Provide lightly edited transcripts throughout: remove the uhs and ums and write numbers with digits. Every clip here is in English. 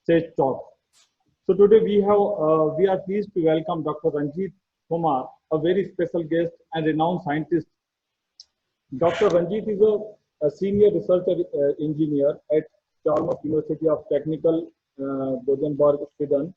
Stage Talk. So today we are pleased to welcome Dr. Ranjit Kumar, a very special guest and renowned scientist. Dr. Ranjit is a senior research engineer at Chalmers University of Technical, Gothenburg, Sweden.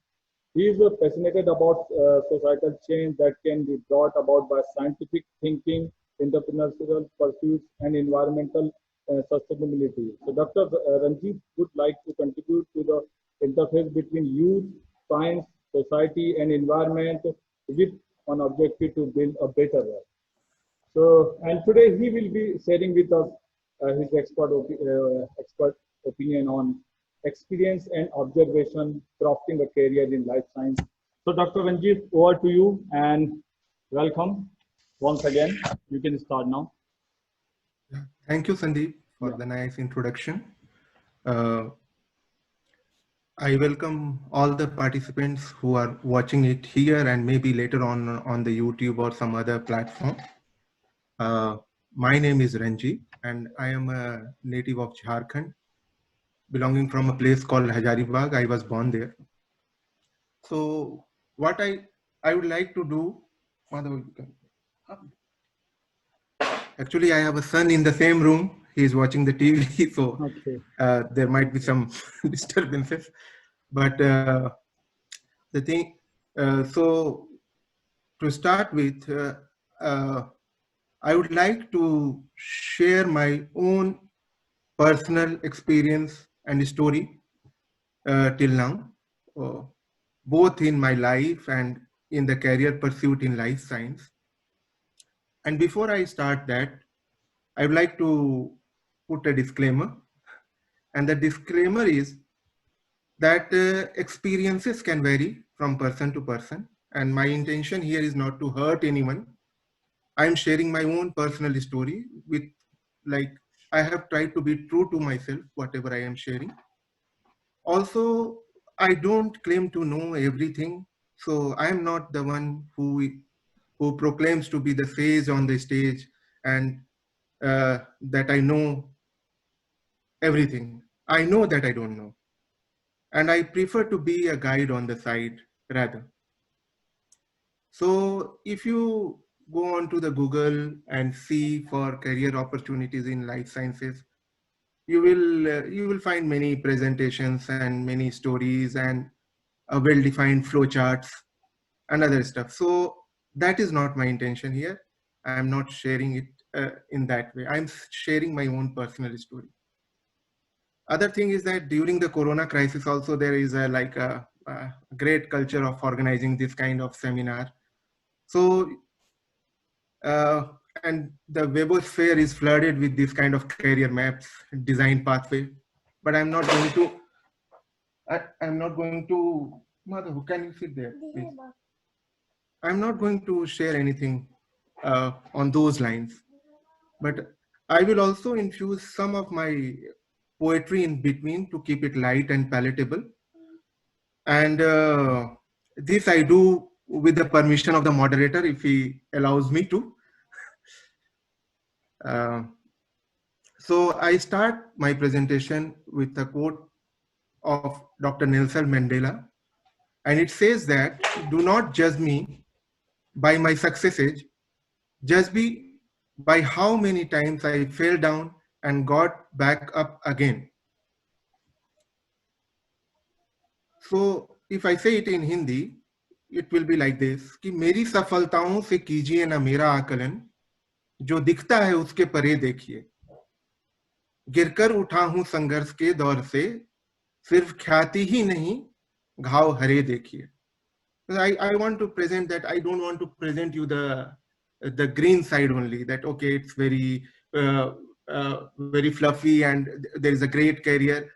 He is passionate about societal change that can be brought about by scientific thinking, entrepreneurial pursuits, and environmental sustainability. So, Dr. Ranjit would like to contribute to the interface between youth, science, society, and environment with an objective to build a better world. So, and today he will be sharing with us his expert opinion on experience and observation crafting a career in life science. So, Dr. Ranjit, over to you and welcome once again. You can start now. Thank you, Sandeep, for Yeah. the nice introduction. I welcome all the participants who are watching it here and maybe later on the YouTube or some other platform. My name is Ranjit and I am a native of Jharkhand, belonging from a place called Hajaribagh. I was born there. So what I would like to do, actually I have a son in the same room. He is watching the TV, so Okay. there might be some disturbances. But the thing, so to start with, I would like to share my own personal experience and story till now, both in my life and in the career pursuit in life science. And before I start that, I would like to put a disclaimer. And the disclaimer is that experiences can vary from person to person. And my intention here is not to hurt anyone. I'm sharing my own personal story with, like, I have tried to be true to myself, whatever I am sharing. Also, I don't claim to know everything. So I'm not the one who proclaims to be the sage on the stage and that I know everything. I know that I don't know. And I prefer to be a guide on the side rather. So if you go on to the Google and see for career opportunities in life sciences, you will find many presentations and many stories and well-defined flowcharts and other stuff. So that is not my intention here. I'm not sharing it in that way. I'm sharing my own personal story. Other thing is that during the Corona crisis also there is a great culture of organizing this kind of seminar. So and the Webosphere is flooded with this kind of career maps, design pathway. But I'm not going to. I'm not going to. Mother, who can you sit there, please? I'm not going to share anything on those lines, but I will also infuse some of my poetry in between to keep it light and palatable. And this I do with the permission of the moderator, if he allows me to. Uh, so I start my presentation with a quote of Dr. Nelson Mandela, and it says that, "Do not judge me by my successes, judge me by how many times I fell down and got back up again." So if I say it in Hindi, it will be like this, कि मेरी सफलताओं से कीजिए ना मेरा आकलन, जो दिखता है उसके परे देखिए, गिरकर उठा हूं संघर्ष के दौर से, सिर्फ ख्याति ही नहीं घाव हरे देखिए. I want to present that. I don't want to present you the green side only, that okay, it's very fluffy and there is a great career.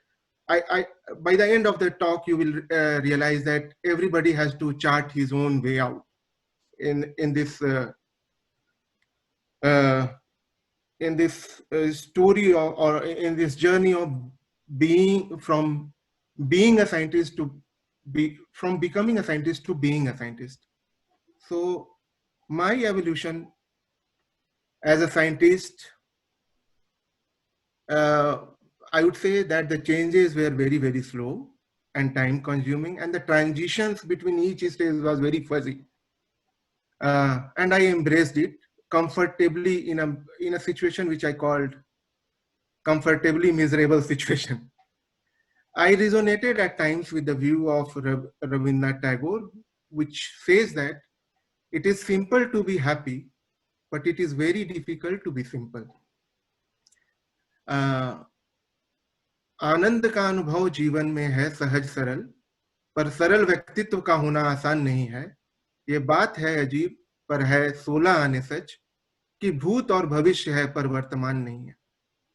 By the end of the talk, you will realize that everybody has to chart his own way out in this story, or in this journey of being a scientist to from becoming a scientist to being a scientist. So my evolution as a scientist, I would say that the changes were very, very slow. and time consuming, and the transitions between each stage was very fuzzy. And I embraced it comfortably in a situation which I called comfortably miserable situation. I resonated at times with the view of Rabindranath Tagore, which says that it is simple to be happy, but it is very difficult to be simple. आनंद का अनुभव जीवन में है सहज सरल, पर सरल व्यक्तित्व का होना आसान नहीं है. ये बात है अजीब, पर है 16 आने सच, कि भूत और भविष्य है पर वर्तमान नहीं है.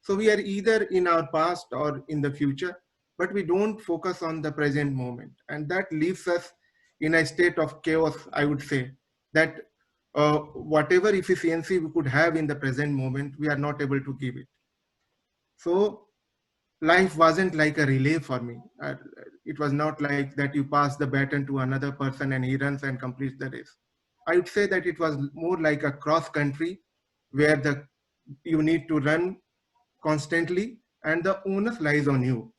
So we are either in our past or in the future, but we don't focus on the present moment. And that leaves us in a state of chaos, I would say, that whatever efficiency we could have in the present moment, we are not able to give it. So life wasn't like a relay for me. It was not like that you pass the baton to another person and he runs and completes the race. I would say that it was more like a cross country where you need to run constantly and the onus lies on you,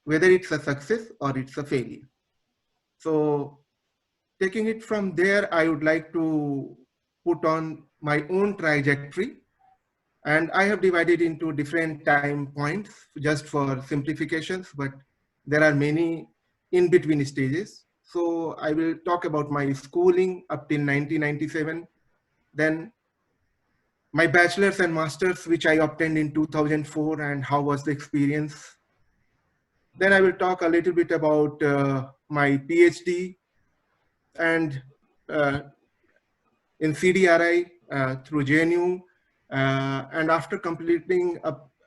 whether it's a success or it's a failure. So taking it from there, I would like to put on my own trajectory, and I have divided into different time points just for simplifications, but there are many in between stages. So I will talk about my schooling up till 1997, then my bachelor's and master's, which I obtained in 2004, and how was the experience. Then I will talk a little bit about my PhD and in CDRI through JNU, and after completing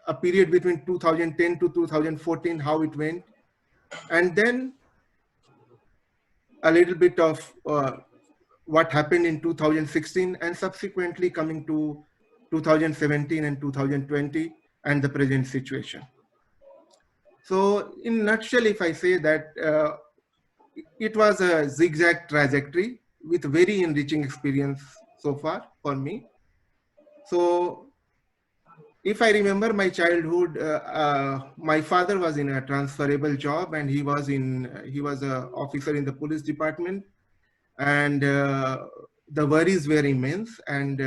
a period between 2010 to 2014, how it went, and then a little bit of what happened in 2016, and subsequently coming to 2017 and 2020 and the present situation. So in a nutshell, if I say that it was a zigzag trajectory with very enriching experience so far for me. So if I remember my childhood, my father was in a transferable job, and he was an officer in the police department, and the worries were immense, and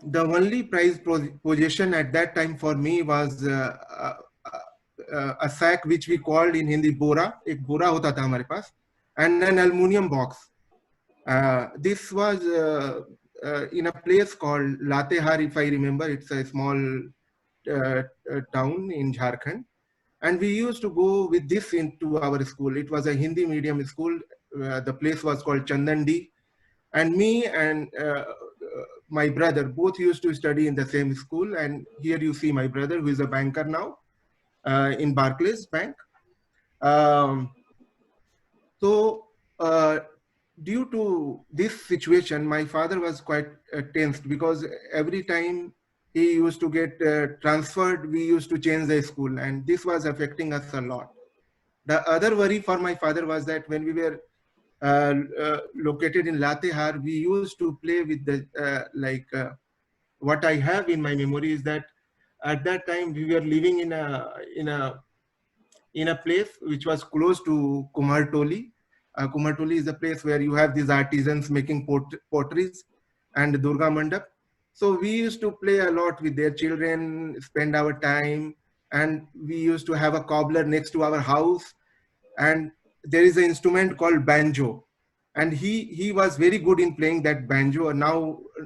the only prized possession at that time for me was a sack which we called in Hindi bora. Ek bora hota tha hamare paas, and an aluminum box. This was in a place called Latehar, if I remember. It's a small town in Jharkhand. And we used to go with this into our school. It was a Hindi medium school. The place was called Chandandi. And me and my brother both used to study in the same school. And here you see my brother, who is a banker now in Barclays Bank. Due to this situation, my father was quite tensed, because every time he used to get transferred, we used to change the school, and this was affecting us a lot. The other worry for my father was that when we were located in Latehar, we used to play with the what I have in my memory is that at that time we were living in a place which was close to Kumartoli. Kumartoli is a place where you have these artisans making potteries and Durga Mandap. So we used to play a lot with their children, spend our time, and we used to have a cobbler next to our house. And there is an instrument called banjo, and he was very good in playing that banjo. And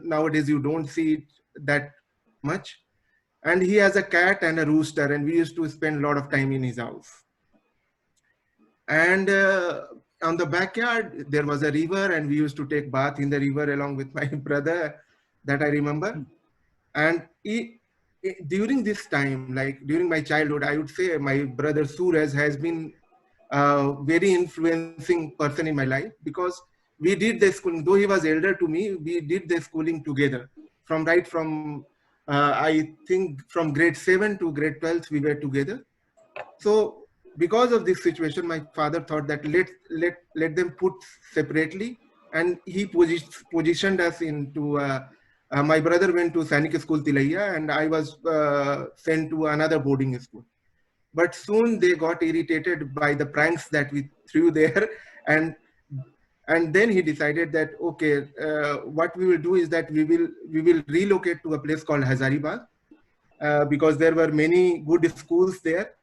nowadays you don't see it that much. And he has a cat and a rooster, and we used to spend a lot of time in his house. And on the backyard, there was a river, and we used to take bath in the river along with my brother, that I remember. And during this time, like during my childhood, I would say my brother Suraj has been a very influencing person in my life, because we did the schooling, though he was elder to me, we did the schooling together right from I think from grade 7 to grade 12, we were together. So because of this situation, my father thought that let them put separately, and he positioned us into my brother went to Sainik School Tilaiya, and I was sent to another boarding school. but soon they got irritated by the pranks that we threw there. and and then he decided that, okay, what we will do is that we will relocate to a place called Hazaribagh, because there were many good schools there.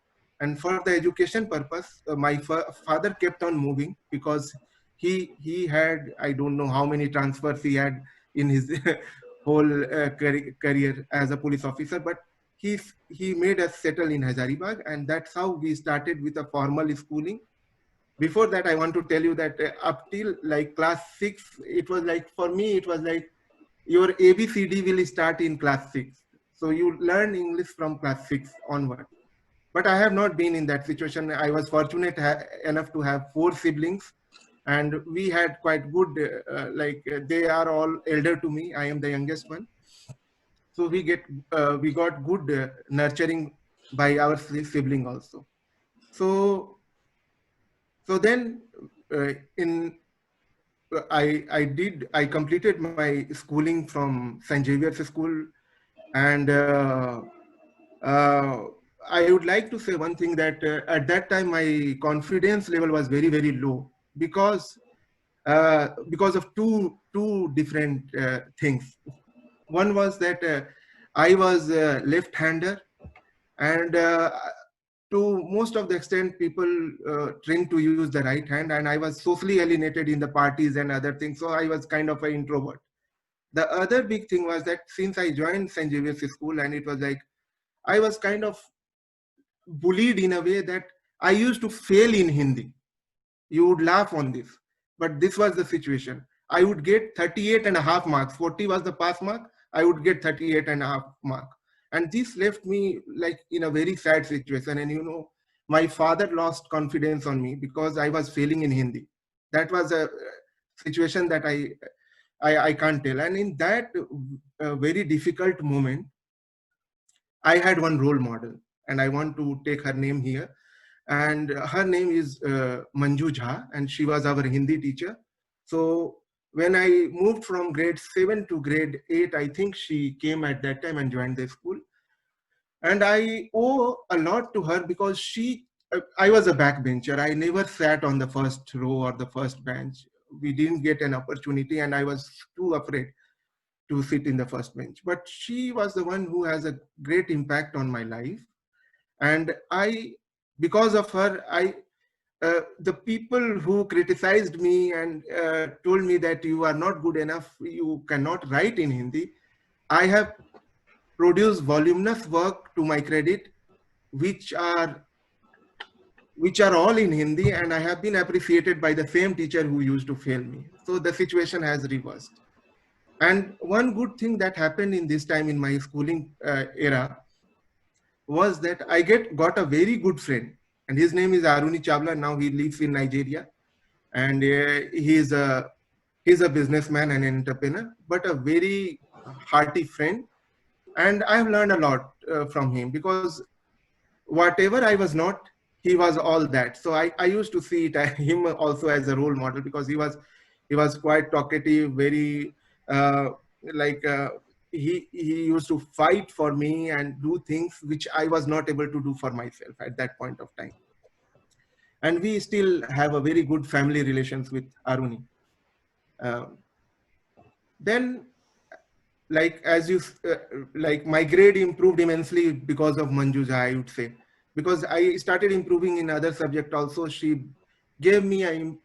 And for the education purpose, my father kept on moving, because he had, I don't know how many transfers he had in his whole career as a police officer, but he made us settle in Hazaribagh, and that's how we started with a formal schooling. Before that, I want to tell you that up till like class 6, it was like, for me it was like, your ABCD will start in class 6, so you learn English from class 6 onward. But I have not been in that situation. I was fortunate enough to have 4 siblings, and we had quite good, they are all elder to me. I am the youngest one, so we got good nurturing by our sibling also. So so then, in I completed my schooling from St. Xavier's School. And uh, I would like to say one thing, that at that time my confidence level was very, very low, because of two different things. One was that I was left-hander, and to most of the extent, people tend to use the right hand, and I was socially alienated in the parties and other things, so I was kind of an introvert. The other big thing was that since I joined St. Xavier's School, and it was like, I was kind of bullied in a way that I used to fail in Hindi. You would laugh on this, but this was the situation. I would get 38 and a half marks. 40 was the pass mark. I would get 38 and a half mark. And this left me like in a very sad situation. And my father lost confidence on me because I was failing in Hindi. That was a situation that I can't tell. And in that very difficult moment, I had one role model, and I want to take her name here. And her name is Manju Jha, and she was our Hindi teacher. So when I moved from grade 7 to grade 8, I think she came at that time and joined the school. And I owe a lot to her, because I was a backbencher. I never sat on the first row or the first bench. We didn't get an opportunity, and I was too afraid to sit in the first bench. But she was the one who has a great impact on my life. And because of her, the people who criticized me and told me that you are not good enough, you cannot write in Hindi, I have produced voluminous work to my credit, which are all in Hindi, and I have been appreciated by the same teacher who used to fail me. So the situation has reversed. And one good thing that happened in this time in my schooling era was that I got a very good friend, and his name is Aruni Chavla. Now he lives in Nigeria, and he's a businessman and an entrepreneur, but a very hearty friend. And I have learned a lot from him, because whatever I was not, he was all that. So I used to see him also as a role model, because he was quite talkative, very like he used to fight for me and do things which I was not able to do for myself at that point of time. And we still have a very good family relations with Aruni. Then, like like my grade improved immensely because of Manjuja, I would say, because I started improving in other subject also. She gave me I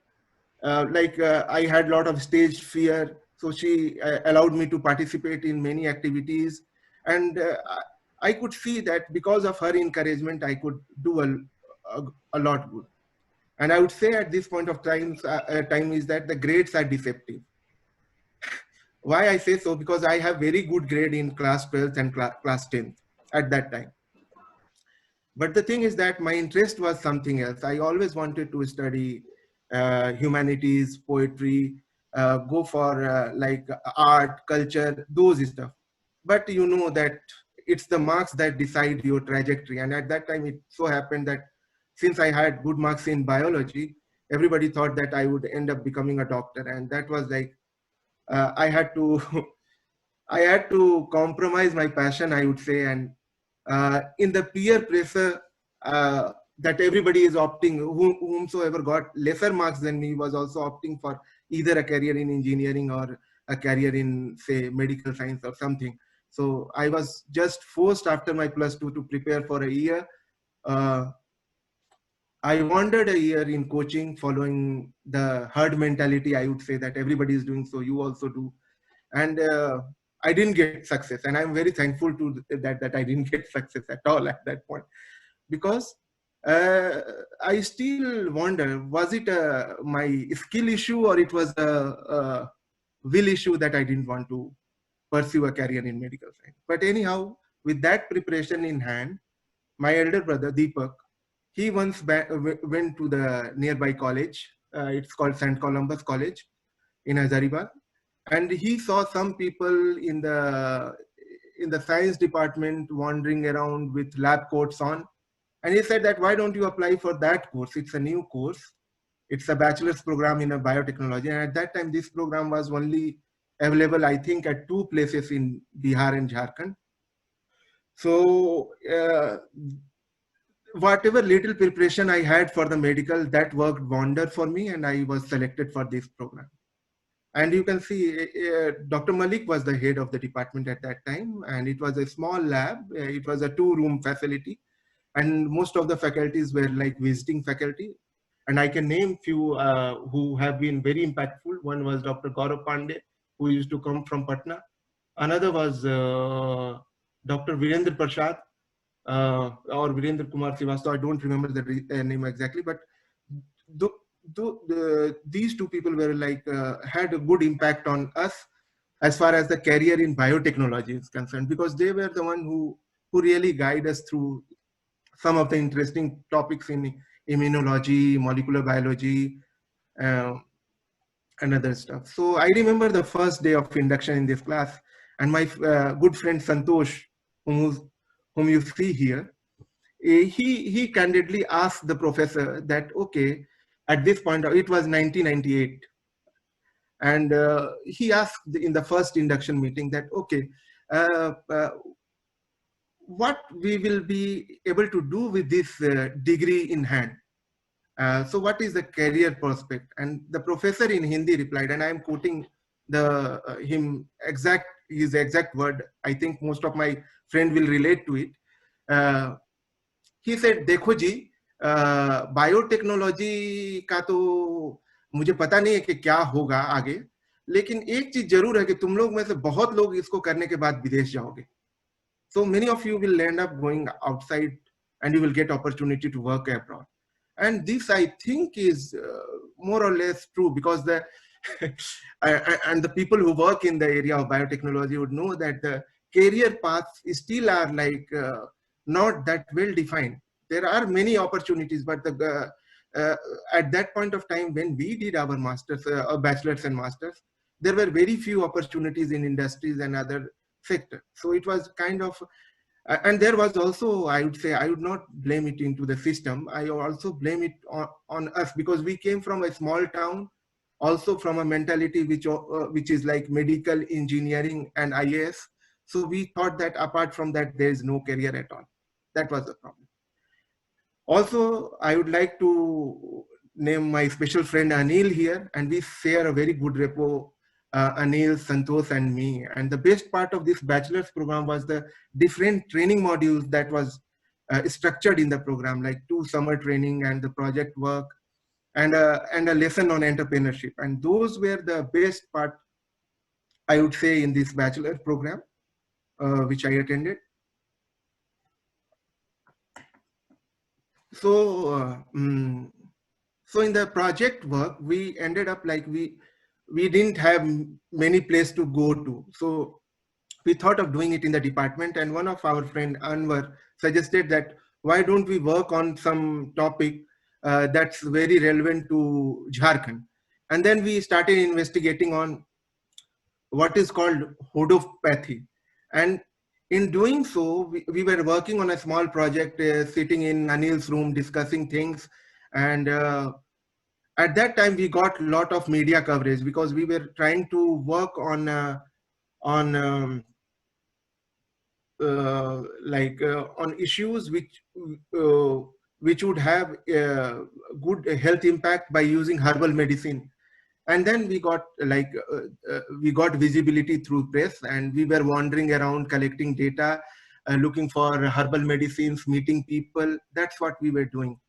had a lot of stage fear, so she allowed me to participate in many activities, and I could see that because of her encouragement, I could do a lot good. And I would say at this point of time is that the grades are deceptive. Why I say so? Because I have very good grade in class 12th and class 10th at that time. But the thing is that my interest was something else. I always wanted to study humanities, poetry, go for like art, culture, those stuff. But you know that it's the marks that decide your trajectory. And at that time, it so happened that since I had good marks in biology, everybody thought that I would end up becoming a doctor. And that was like, I had to I had to compromise my passion, I would say. And in the peer pressure, that everybody is opting, whomsoever got lesser marks than me was also opting for either a career in engineering or a career in, say, medical science or something. So I was just forced after my +2 to prepare for a year. I wandered a year in coaching, following the herd mentality. I would say that everybody is doing, so you also do. And I didn't get success, and I'm very thankful to that I didn't get success at all at that point, because I still wonder, was it my skill issue, or it was a will issue that I didn't want to pursue a career in medical science. But anyhow, with that preparation in hand, my elder brother Deepak, he once went to the nearby college. It's called St. Columbus College in Hazaribagh, and he saw some people in the science department wandering around with lab coats on, and he said that, why don't you apply for that course? It's a new course. It's a bachelor's program in a biotechnology, and at that time this program was only available, I think, at 2 places in Bihar and Jharkhand. So whatever little preparation I had for the medical, that worked wonder for me, and I was selected for this program. And you can see Dr. Malik was the head of the department at that time, and it was a small lab. It was a 2-room facility, and most of the faculties were like visiting faculty. And I can name few who have been very impactful. One was Dr. Gaurav Pandey, who used to come from Patna. Another was Dr. Virendra Prasad, or Virendra Kumar Srivastava. I don't remember the name exactly, but these 2 people were like had a good impact on us as far as the career in biotechnology is concerned, because they were the one who really guide us through some of the interesting topics in immunology, molecular biology, and other stuff. So I remember the first day of induction in this class, and my good friend Santosh, whom you see here, he candidly asked the professor that, okay, at this point, it was 1998, and he asked in the first induction meeting that, okay, what we will be able to do with this degree in hand. So what is the career prospect? And the professor in Hindi replied, and I am quoting his exact word. I think most of my friend will relate to it. He said, देखो जी, biotechnology का तो मुझे पता नहीं है कि क्या होगा आगे, लेकिन एक चीज जरूर है कि तुम लोग में से बहुत लोग इसको करने के बाद विदेश जाओगे. So many of you will end up going outside, and you will get opportunity to work abroad. And this, I think, is more or less true, because and the people who work in the area of biotechnology would know that the career paths still are like not that well defined. There are many opportunities, but at that point of time when we did our masters, bachelors and masters, there were very few opportunities in industries and other sectors. So it was kind of, and there was also, I would say, I would not blame it into the system. I also blame it on us, because we came from a small town, also from a mentality which is like medical, engineering, and IAS. So we thought that apart from that, there is no career at all. That was the problem. Also, I would like to name my special friend Anil here, and we share a very good rapport, Anil, Santosh, and me. And the best part of this bachelor's program was the different training modules that was structured in the program, like 2 summer training and the project work, and a lesson on entrepreneurship. And those were the best part, I would say, in this bachelor program, which I attended. So, so in the project work, we ended up like we didn't have many places to go to. So we thought of doing it in the department, and one of our friend Anwar suggested that, why don't we work on some topic that's very relevant to Jharkhand? And then we started investigating on what is called hodopathy. And in doing so, we were working on a small project, sitting in Anil's room, discussing things. And at that time, we got a lot of media coverage, because we were trying to work on on issues which which would have good health impact by using herbal medicine. And then we got we got visibility through press, and we were wandering around collecting data, looking for herbal medicines, meeting people. That's what we were doing.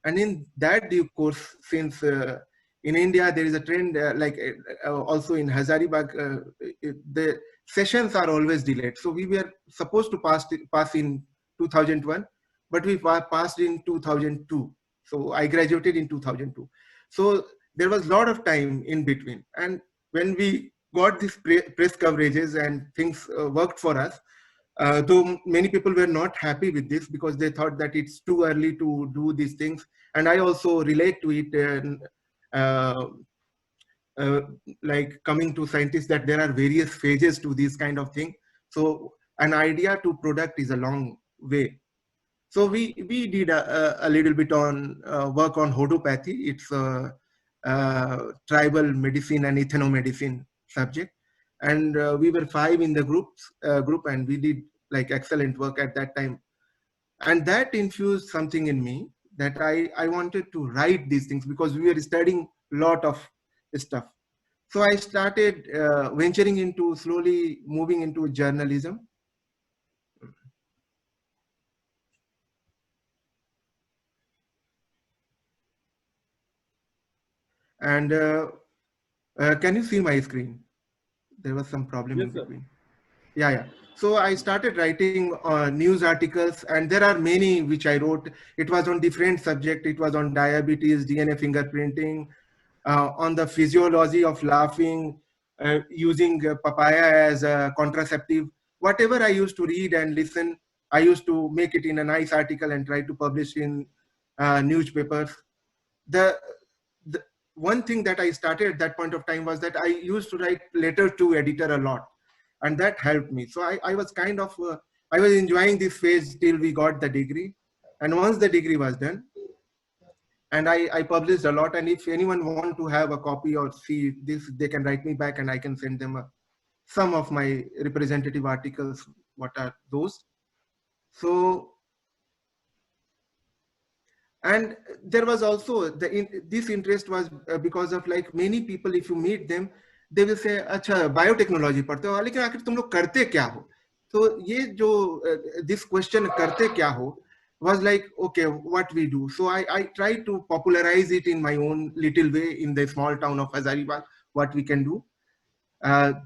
And in that due course, since in India there is a trend also in Hazaribagh, the sessions are always delayed. So we were supposed to pass in 2001, but we passed in 2002. So I graduated in 2002. So there was a lot of time in between. And when we got these press coverages and things worked for us, though many people were not happy with this because they thought that it's too early to do these things. And I also relate to it, uh, uh, like coming to scientists, that there are various phases to this kind of thing. So an idea to product is a long way. So we did a little bit on work on hodopathy. It's a tribal medicine and ethnomedicine subject. And we were 5 in the group, and we did like excellent work at that time. And that infused something in me that I wanted to write these things, because we were studying a lot of stuff. So I started venturing into, slowly moving into journalism. And can you see my screen? There was some problem in between. Yeah. So I started writing news articles, and there are many which I wrote. It was on different subjects. It was on diabetes, DNA fingerprinting, on the physiology of laughing, using papaya as a contraceptive. Whatever I used to read and listen, I used to make it in a nice article and try to publish in newspapers. The one thing that I started at that point of time was that I used to write letter to editor a lot, and that helped me. So I was kind of, I was enjoying this phase till we got the degree. And once the degree was done, and I published a lot, and if anyone want to have a copy or see this, they can write me back and I can send them some of my representative articles. What are those? So, and there was also this interest was because of, like, many people, if you meet them, they will say, "Acha, biotechnology पढ़ते हो, लेकिन आखिर तुम लोग करते क्या हो?" So ये जो this question करते क्या हो was like, okay, what we do. So I try to popularize it in my own little way in the small town of Hazaribagh, what we can do. And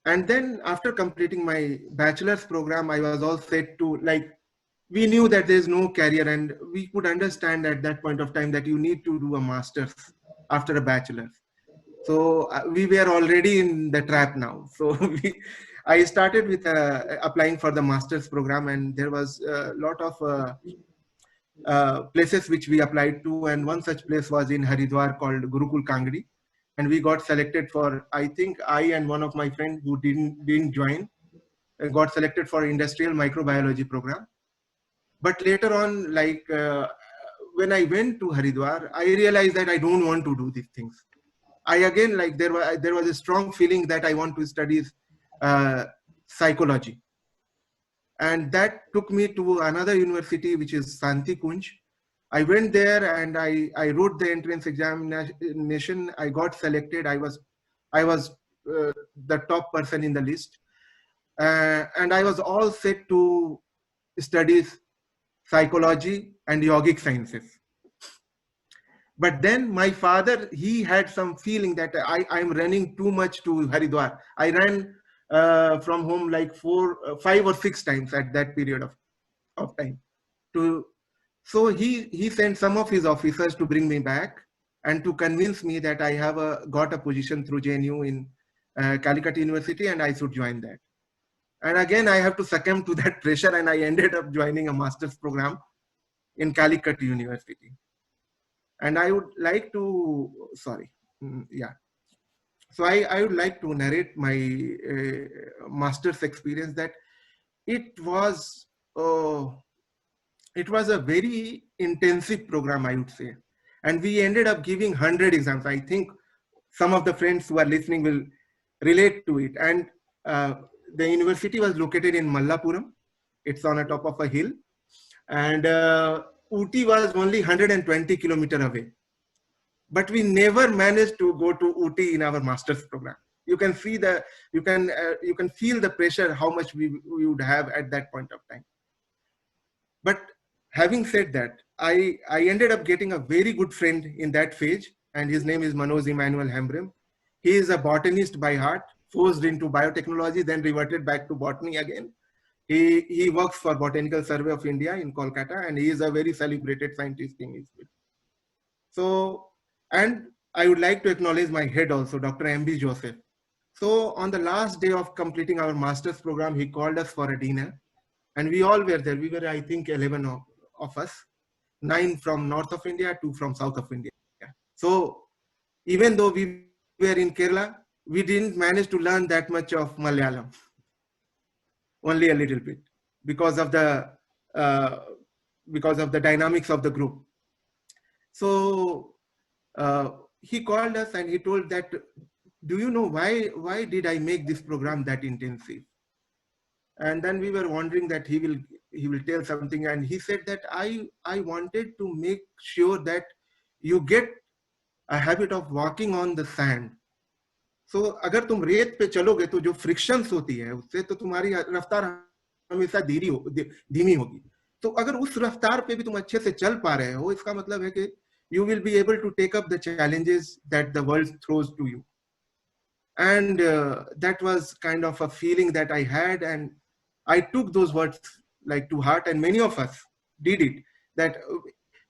then after completing my bachelor's program, I was all set to, like, we knew that there's no career, and we could understand at that point of time that you need to do a master's after a bachelor's. So we were already in the trap now. So I started with applying for the master's program, and there was a lot of places which we applied to, and one such place was in Haridwar called Gurukul Kangdi, and we got selected for, I think I and one of my friends who didn't join, got selected for industrial microbiology program. But later on, like when I went to Haridwar, I realized that I don't want to do these things. I again, like, there was a strong feeling that I want to study psychology. And that took me to another university, which is Santi Kunj. I went there and I wrote the entrance examination. I got selected. I was the top person in the list. And I was all set to study psychology and yogic sciences. But then my father, he had some feeling that I'm running too much to Haridwar. I ran from home like 5 or 6 times at that period of time. So he sent some of his officers to bring me back and to convince me that I have got a position through JNU in Calicut University, and I should join that. And again, I have to succumb to that pressure, and I ended up joining a master's program in Calicut University. And I would like to, So I would like to narrate my master's experience, that it was a very intensive program, I would say. And we ended up giving 100 exams. I think some of the friends who are listening will relate to it. And the university was located in Mallapuram. It's on the top of a hill. And Ooty was only 120 kilometers away. But we never managed to go to Ooty in our master's program. You can see you can feel the pressure, how much we would have at that point of time. But having said that, I ended up getting a very good friend in that phase, and his name is Manoj Emmanuel Hembrim. He is a botanist by heart, forced into biotechnology, then reverted back to botany again. He works for Botanical Survey of India in Kolkata, and he is a very celebrated scientist in his field. So, and I would like to acknowledge my head also, Dr. M.B. Joseph. So on the last day of completing our master's program, he called us for a dinner, and we all were there. We were, I think, 11 of us, 9 from north of India, 2 from south of India. So even though we were in Kerala, we didn't manage to learn that much of Malayalam, only a little bit, because of the dynamics of the group. So he called us and he told that, do you know why did I make this program that intensive? And then we were wondering that he will tell something, and he said that I wanted to make sure that you get a habit of walking on the sand. So अगर तुम रेत पे चलोगे तो जो frictions होती है उससे तो तुम्हारी रफ्तार हमेशा धीमी होगी. तो अगर उस रफ्तार पे भी तुम अच्छे से चल पा रहे हो, इसका मतलब है कि you will be able to take up the challenges that the world throws to you. And that was kind of a feeling that I had, and I took those words like to heart, and many of us did it. That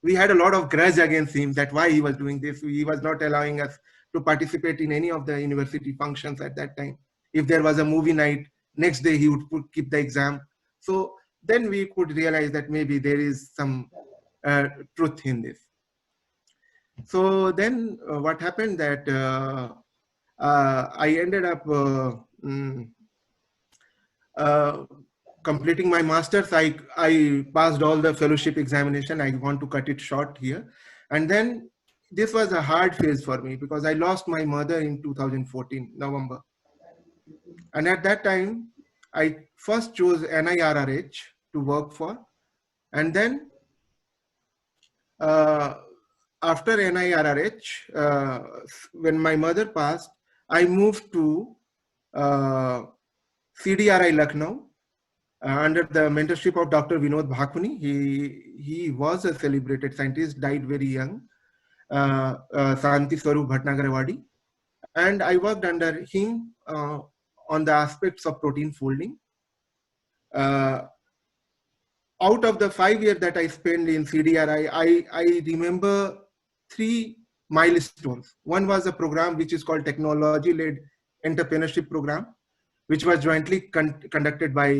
we had a lot of grudge against him, that why he was doing this. He was not allowing us to participate in any of the university functions at that time. If there was a movie night, next day he would keep the exam. So then we could realize that maybe there is some truth in this. So then what happened that I ended up completing my master's. I passed all the fellowship examination. I want to cut it short here. And then this was a hard phase for me because I lost my mother in 2014, November. And at that time, I first chose NIRRH to work for. And then after NIRRH, when my mother passed, I moved to CDRI Lucknow under the mentorship of Dr. Vinod Bhakuni. He was a celebrated scientist, died very young, Santi Swarup Bhatnagar Awadi. And I worked under him on the aspects of protein folding. Out of the 5 years that I spent in CDRI, I remember 3 milestones. One was a program which is called Technology-Led Entrepreneurship Program, which was jointly conducted by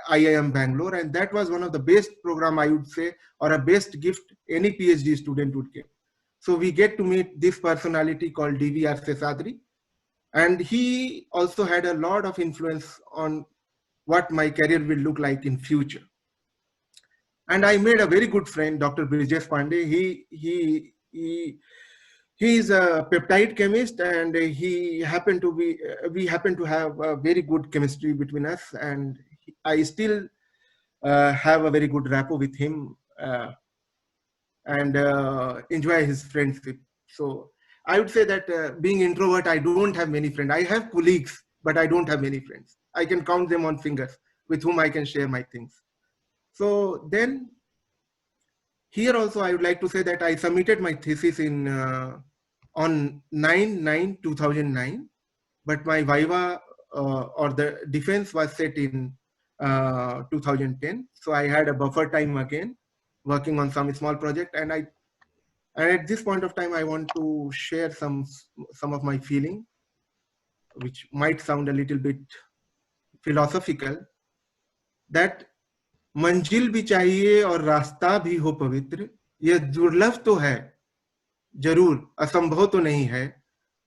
IIM Bangalore. And that was one of the best program, I would say, or a best gift any PhD student would get. So we get to meet this personality called DVR Sesadri. And he also had a lot of influence on what my career will look like in future. And I made a very good friend, Dr. Brijesh Pandey. He is a peptide chemist, and we happen to have a very good chemistry between us, and I still have a very good rapport with him and enjoy his friendship. So I would say that being introvert, I don't have many friends. I have colleagues, but I don't have many friends. I can count them on fingers with whom I can share my things. So then here also I would like to say that I submitted my thesis on 9/9/2009, but my viva or the defense was set in 2010. So I had a buffer time again, working on some small project, and at this point of time I want to share some of my feeling, which might sound a little bit philosophical, that मंजिल भी चाहिए और रास्ता भी हो पवित्र, यह दुर्लभ तो है जरूर, असंभव तो नहीं है,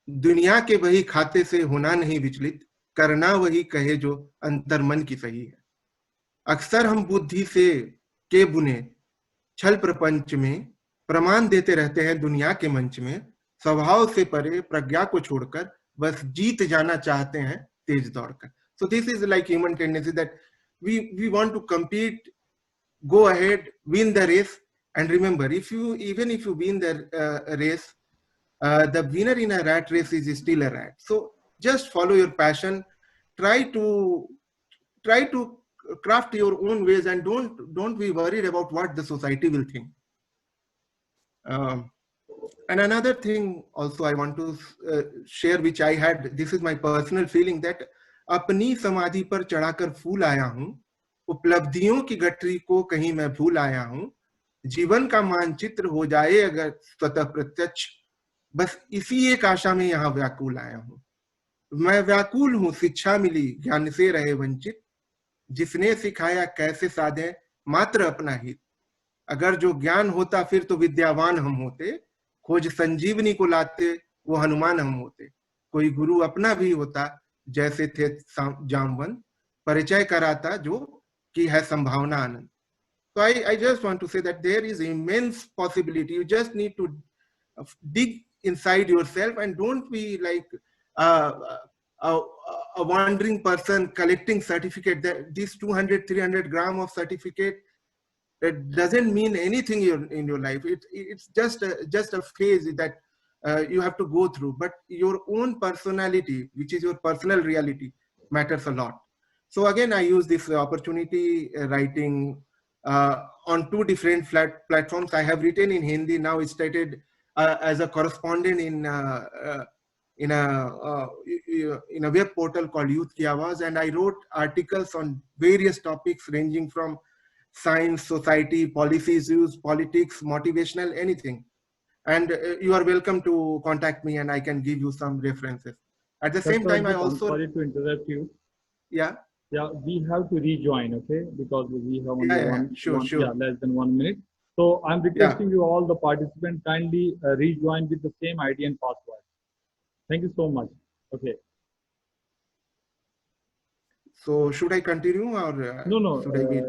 दुनिया के वही खाते से होना नहीं विचलित, करना वही कहे जो अंतर्मन की सही है। अक्सर हम बुद्धि से के बुने छल प्रपंच में प्रमाण देते रहते हैं दुनिया के मंच में, स्वभाव से परे प्रज्ञा को छोड़कर बस जीत जाना चाहते हैं तेज दौड़कर. So this is like human tendency that we want to compete, go ahead, win the race, And remember, even if you win the race, the winner in a rat race is still a rat. So just follow your passion. Try to craft your own ways, and don't be worried about what the society will think. And another thing also I want to share, which I had, this is my personal feeling, that अपनी समाधि पर चढ़ाकर फूल आया हूं, उपलब्धियों की गठरी को कहीं मैं भूल आया हूं, जीवन का मानचित्र हो जाए अगर स्वतः प्रत्यक्ष, बस इसी एक आशा में यहाँ व्याकुल आया हूं. मैं व्याकुल हूं, शिक्षा मिली ज्ञान से रहे वंचित, जिसने सिखाया कैसे साधे मात्र अपना हित. अगर जो ज्ञान होता फिर तो विद्यावान हम होते, खोज संजीवनी को लाते वो हनुमान हम होते. कोई गुरु अपना भी होता जैसे थे जामवंत, परिचय कराता जो की है संभावना आनंद. So I just want to say that there is immense possibility. You just need to dig inside yourself and don't be like a wandering person collecting certificate. That these 200, 300 grams of certificate, it doesn't mean anything in your life. It's just a phase that you have to go through. But your own personality, which is your personal reality, matters a lot. So again, I use this opportunity writing on two different platforms. I have written in Hindi. Now it's started as a correspondent in a web portal called Youth Ki Awaaz, and I wrote articles on various topics ranging from science, society, policy issues, politics, motivational, anything. And you are welcome to contact me, and I can give you some references. At the same time, I also... I'm sorry to interrupt you. Yeah. Yeah, we have to rejoin, okay? Because we have only sure. less than 1 minute. So I'm requesting you all, the participants, kindly rejoin with the same ID and password. Thank you so much. Okay. So should I continue or no? Should I wait?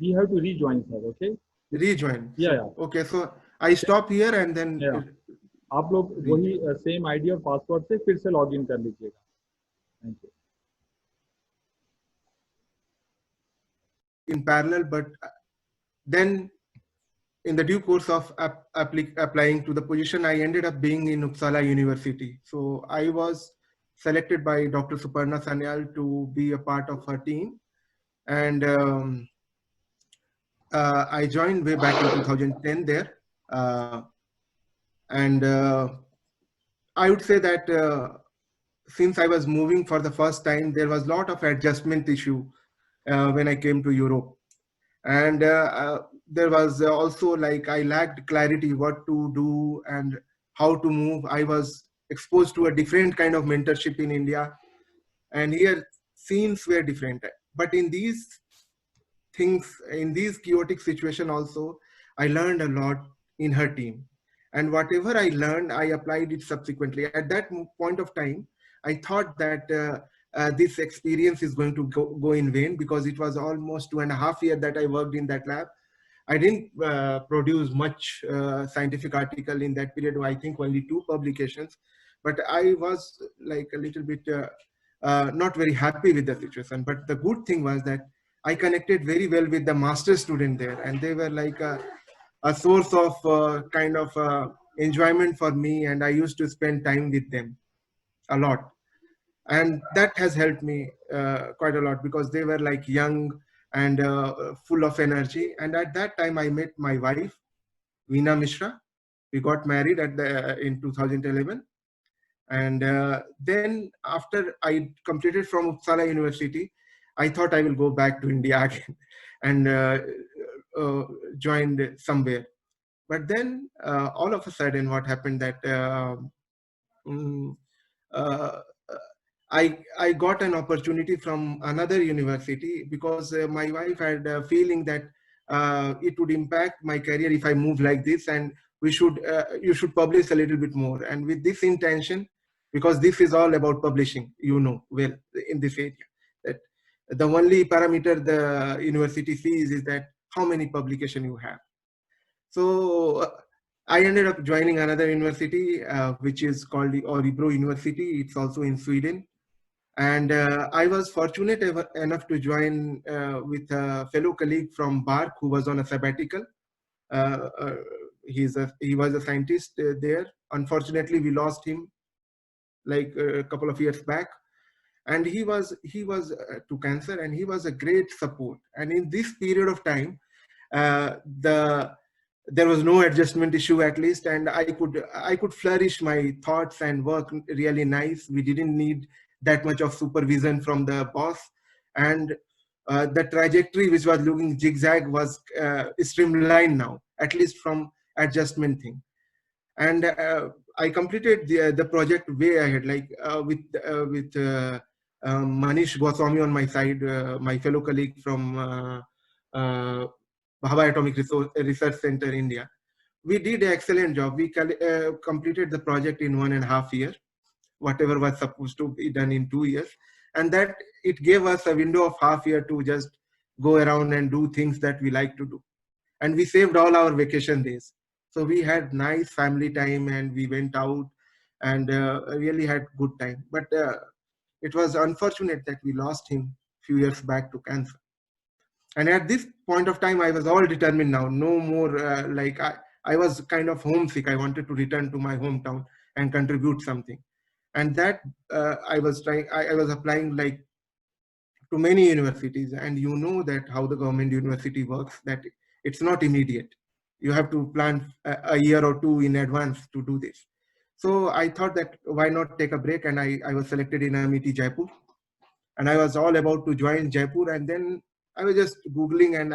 We have to rejoin, sir. Okay. Rejoin. Yeah. Okay, so I stop here and then. Yeah. आप लोग वही same ID और password से फिर से login कर लीजिएगा. Thank you. In parallel, but then in the due course of applying to the position, I ended up being in Uppsala University. So I was selected by Dr. Suparna Sanyal to be a part of her team. And I joined way back in 2010 there. And I would say that since I was moving for the first time, there was a lot of adjustment issue when I came to Europe. And there was also like I lacked clarity what to do and how to move. I was exposed to a different kind of mentorship in India, and here scenes were different. But in these things, in these chaotic situation also, I learned a lot in her team. And whatever I learned, I applied it subsequently. At that point of time, I thought that this experience is going to go in vain, because it was almost 2.5 years that I worked in that lab. I didn't produce much scientific article in that period. I think only 2 publications, but I was like a little bit not very happy with the situation. But the good thing was that I connected very well with the master student there, and they were like a source of kind of enjoyment for me, and I used to spend time with them a lot. And that has helped me quite a lot, because they were like young and full of energy. And at that time, I met my wife, Veena Mishra. We got married in 2011. And then after I completed from Uppsala University, I thought I will go back to India again and joined somewhere. But then all of a sudden, what happened that I got an opportunity from another university, because my wife had a feeling that it would impact my career if I move like this, and you should publish a little bit more. And with this intention, because this is all about publishing, well, in this area, that the only parameter the university sees is that how many publication you have. So I ended up joining another university, which is called the Örebro University. It's also in Sweden. And I was fortunate enough to join with a fellow colleague from BARC who was on a sabbatical. He was a scientist there. Unfortunately, we lost him like a couple of years back, and he was to cancer, and he was a great support. And in this period of time, the there was no adjustment issue, at least, and I could flourish my thoughts and work really nice. We didn't need that much of supervision from the boss, and the trajectory, which was looking zigzag, was streamlined now, at least from adjustment thing. And I completed the project way ahead, like with Manish Goswami on my side, my fellow colleague from uh, Bhabha Atomic Research Center, India. We did an excellent job. We completed the project in 1.5 years, whatever was supposed to be done in 2 years. And that it gave us a window of half year to just go around and do things that we like to do. And we saved all our vacation days. So we had nice family time, and we went out and really had good time. But it was unfortunate that we lost him a few years back to cancer. And at this point of time, I was all determined now, no more I was kind of homesick. I wanted to return to my hometown and contribute something. And that I was applying like to many universities. And you know that how the government university works, that it's not immediate. You have to plan a year or two in advance to do this. So I thought that why not take a break, and I was selected in MIT Jaipur, and I was all about to join Jaipur. And then I was just Googling, and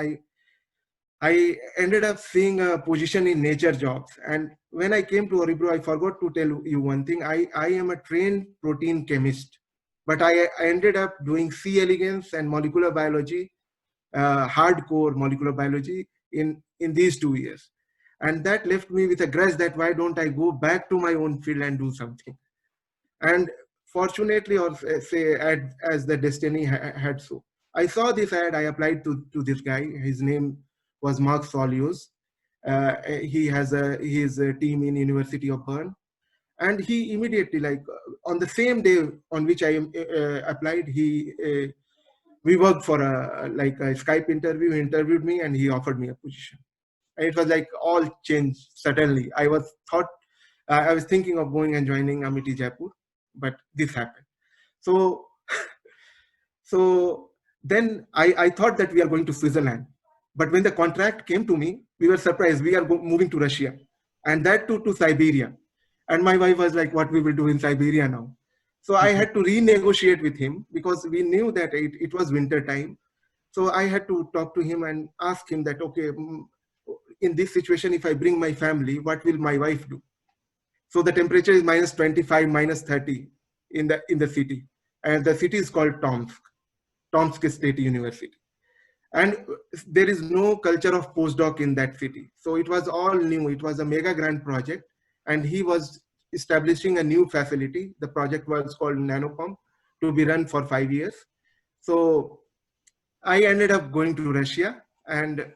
I ended up seeing a position in nature jobs. And when I came to Oribro, I forgot to tell you one thing. I am a trained protein chemist, but I ended up doing C. elegans and molecular biology, hardcore molecular biology in these 2 years. And that left me with a grudge that why don't I go back to my own field and do something? And fortunately, or say as the destiny had so, I saw this ad. I applied to this guy. His name was Mark Solius. He has his team in University of Bern, and he immediately, like on the same day on which I applied, we worked for a Skype interview. He interviewed me, and he offered me a position. And it was like all changed suddenly. I was thinking of going and joining Amity Jaipur, but this happened. So so then I thought that we are going to Switzerland. But when the contract came to me, we were surprised. We are moving to Russia, and that too to Siberia. And my wife was like, what we will do in Siberia now? So I had to renegotiate with him, because we knew that it was winter time. So I had to talk to him and ask him that, okay, in this situation, if I bring my family, what will my wife do? So the temperature is -25, -30 in the city. And the city is called Tomsk State University. And there is no culture of postdoc in that city. So it was all new. It was a mega grant project. And he was establishing a new facility. The project was called Nanopump, to be run for 5 years. So I ended up going to Russia, and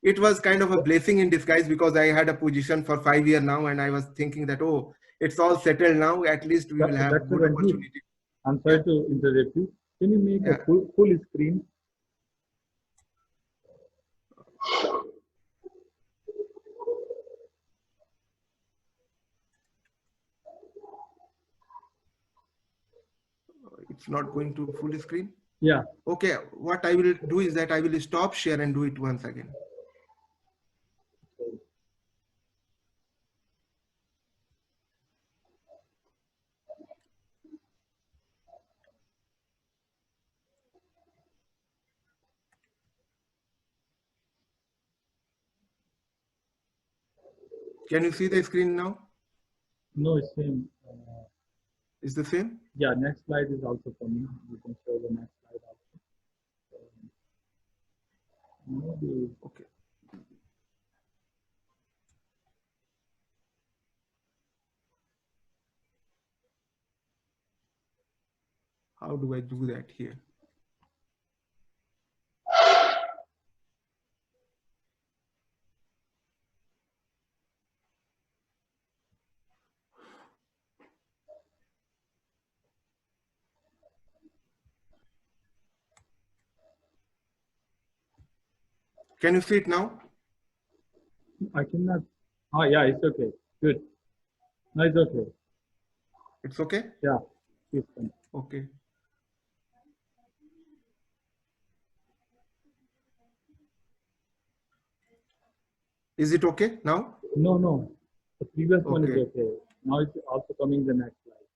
it was kind of a blessing in disguise, because I had a position for 5 years now, and I was thinking that, oh, it's all settled now. At least we will have good opportunity. I'm sorry to interrupt you. Can you make a full screen? It's not going to full screen? Yeah. Okay, what I will do is that I will stop share and do it once again. Can you see the screen now? No, it's same. Is the same? Yeah, next slide is also for me. You can show the next slide also. Maybe. Okay. How do I do that here? Can you see it now? I cannot. Oh, yeah, it's okay. Good. No, it's okay. It's okay? Yeah, please continue. Okay. Is it okay now? No, no. The previous one is Okay. okay. Now it's also coming the next slide.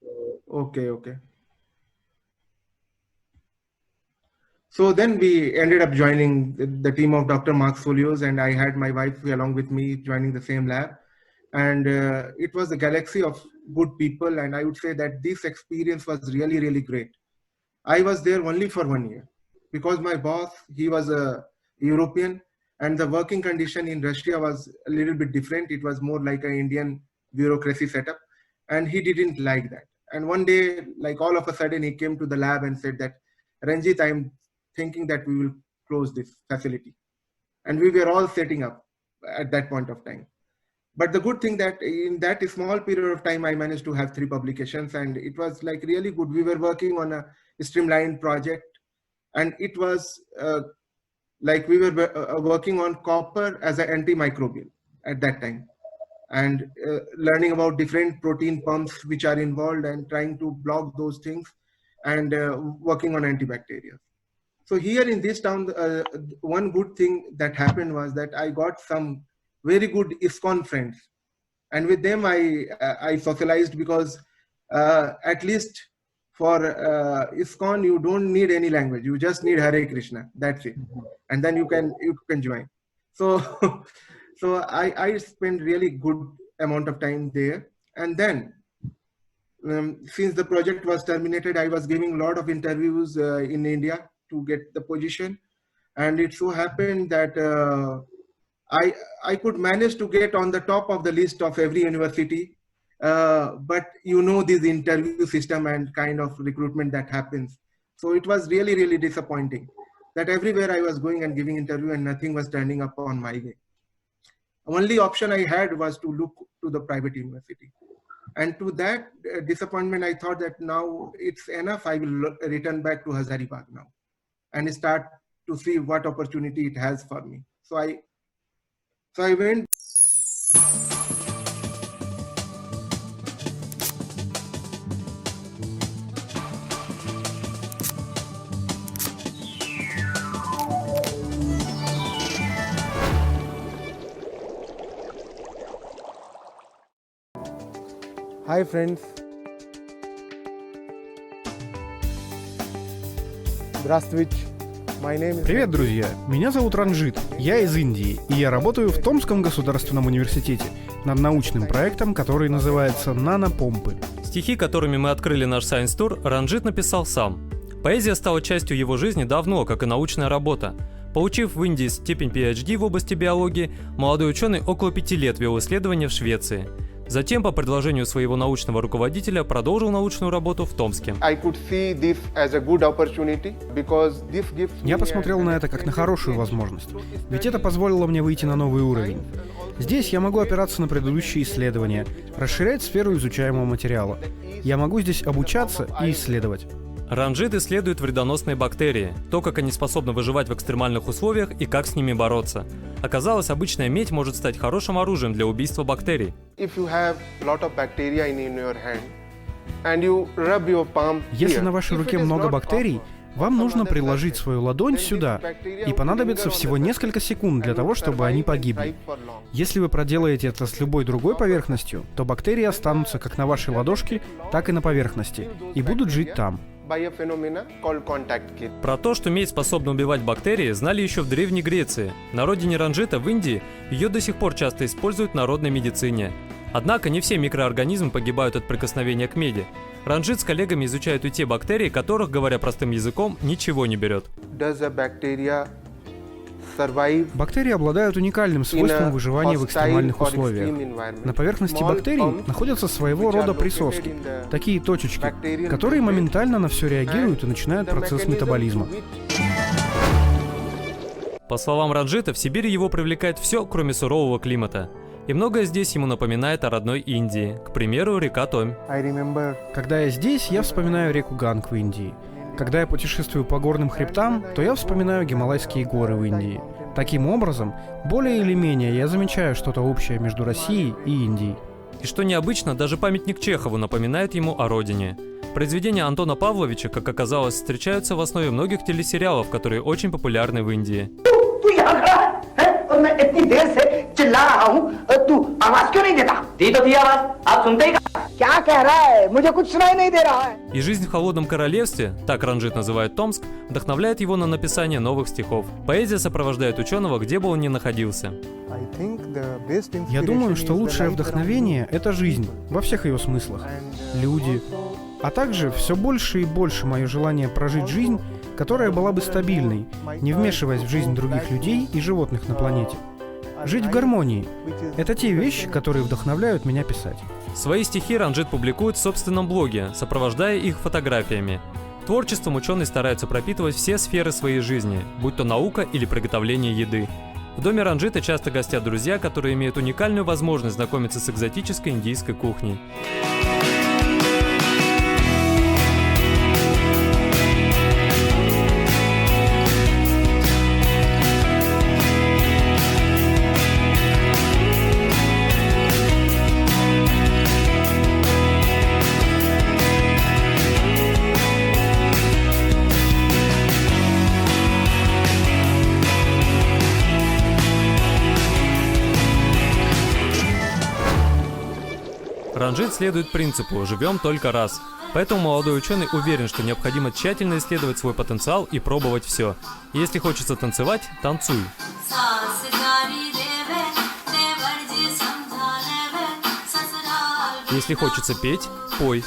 So, Okay. So then we ended up joining the team of Dr. Mark Folios, and I had my wife along with me joining the same lab. And it was a galaxy of good people. And I would say that this experience was really, really great. I was there only for 1 year because my boss, he was a European, and the working condition in Russia was a little bit different. It was more like an Indian bureaucracy setup, and he didn't like that. And one day, like all of a sudden, he came to the lab and said that, Ranjit, I'm thinking that we will close this facility. And we were all setting up at that point of time. But the good thing that in that small period of time, I managed to have 3 publications, and it was like really good. We were working on a streamlined project, and it was like we were working on copper as an antimicrobial at that time, and learning about different protein pumps which are involved and trying to block those things, and working on antibacterial. So here in this town, one good thing that happened was that I got some very good ISKCON friends, and with them I socialized, because at least for ISKCON you don't need any language, you just need Hare Krishna, that's it, and then you can join. So so I spent really good amount of time there, and then since the project was terminated, I was giving a lot of interviews in India to get the position, and it so happened that I could manage to get on the top of the list of every university, but you know this interview system and kind of recruitment that happens. So it was really, really disappointing that everywhere I was going and giving interview and nothing was turning up on my way. Only option I had was to look to the private university. And to that disappointment, I thought that now it's enough. I will return back to Hazaribagh now and start to see what opportunity it has for me. So I went. Hi friends. Здравствуйте. Привет, друзья! Меня зовут Ранжит, я из Индии, и я работаю в Томском государственном университете над научным проектом, который называется «Нанопомпы». Стихи, которыми мы открыли наш Science Tour, Ранжит написал сам. Поэзия стала частью его жизни давно, как и научная работа. Получив в Индии степень PhD в области биологии, молодой ученый около 5 лет вел исследования в Швеции. Затем, по предложению своего научного руководителя, продолжил научную работу в Томске. Я посмотрел на это как на хорошую возможность, ведь это позволило мне выйти на новый уровень. Здесь я могу опираться на предыдущие исследования, расширять сферу изучаемого материала. Я могу здесь обучаться и исследовать. Ранжит исследует вредоносные бактерии, то, как они способны выживать в экстремальных условиях и как с ними бороться. Оказалось, обычная медь может стать хорошим оружием для убийства бактерий. Если на вашей руке много бактерий, вам нужно приложить свою ладонь сюда, и понадобится всего несколько секунд для того, чтобы они погибли. Если вы проделаете это с любой другой поверхностью, то бактерии останутся как на вашей ладошке, так и на поверхности, и будут жить там. Про то, что медь способна убивать бактерии, знали еще в Древней Греции. На родине Ранжита, в Индии, ее до сих пор часто используют в народной медицине. Однако не все микроорганизмы погибают от прикосновения к меди. Ранжит с коллегами изучают и те бактерии, которых, говоря простым языком, ничего не берет. Бактерии обладают уникальным свойством выживания в экстремальных условиях. На поверхности бактерий находятся своего рода присоски, такие точечки, которые моментально на все реагируют и начинают процесс метаболизма. По словам Ранжита, в Сибири его привлекает все, кроме сурового климата. И многое здесь ему напоминает о родной Индии, к примеру, река Томь. Когда я здесь, я вспоминаю реку Ганг в Индии. Когда я путешествую по горным хребтам, то я вспоминаю Гималайские горы в Индии. Таким образом, более или менее я замечаю что-то общее между Россией и Индией. И что необычно, даже памятник Чехову напоминает ему о родине. Произведения Антона Павловича, как оказалось, встречаются в основе многих телесериалов, которые очень популярны в Индии. И жизнь в холодном королевстве, так Ранджит называет Томск, вдохновляет его на написание новых стихов. Поэзия сопровождает ученого, где бы он ни находился. Я думаю, что лучшее вдохновение — это жизнь, во всех ее смыслах. Люди. А также все больше и больше мое желание прожить жизнь, которая была бы стабильной, не вмешиваясь в жизнь других людей и животных на планете. Жить в гармонии — это те вещи, которые вдохновляют меня писать. Свои стихи Ранджит публикует в собственном блоге, сопровождая их фотографиями. Творчеством ученый старается пропитывать все сферы своей жизни, будь то наука или приготовление еды. В доме Ранджита часто гостят друзья, которые имеют уникальную возможность знакомиться с экзотической индийской кухней. Ранджит следует принципу «живем только раз». Поэтому молодой ученый уверен, что необходимо тщательно исследовать свой потенциал и пробовать все. Если хочется танцевать – танцуй. Если хочется петь – пой.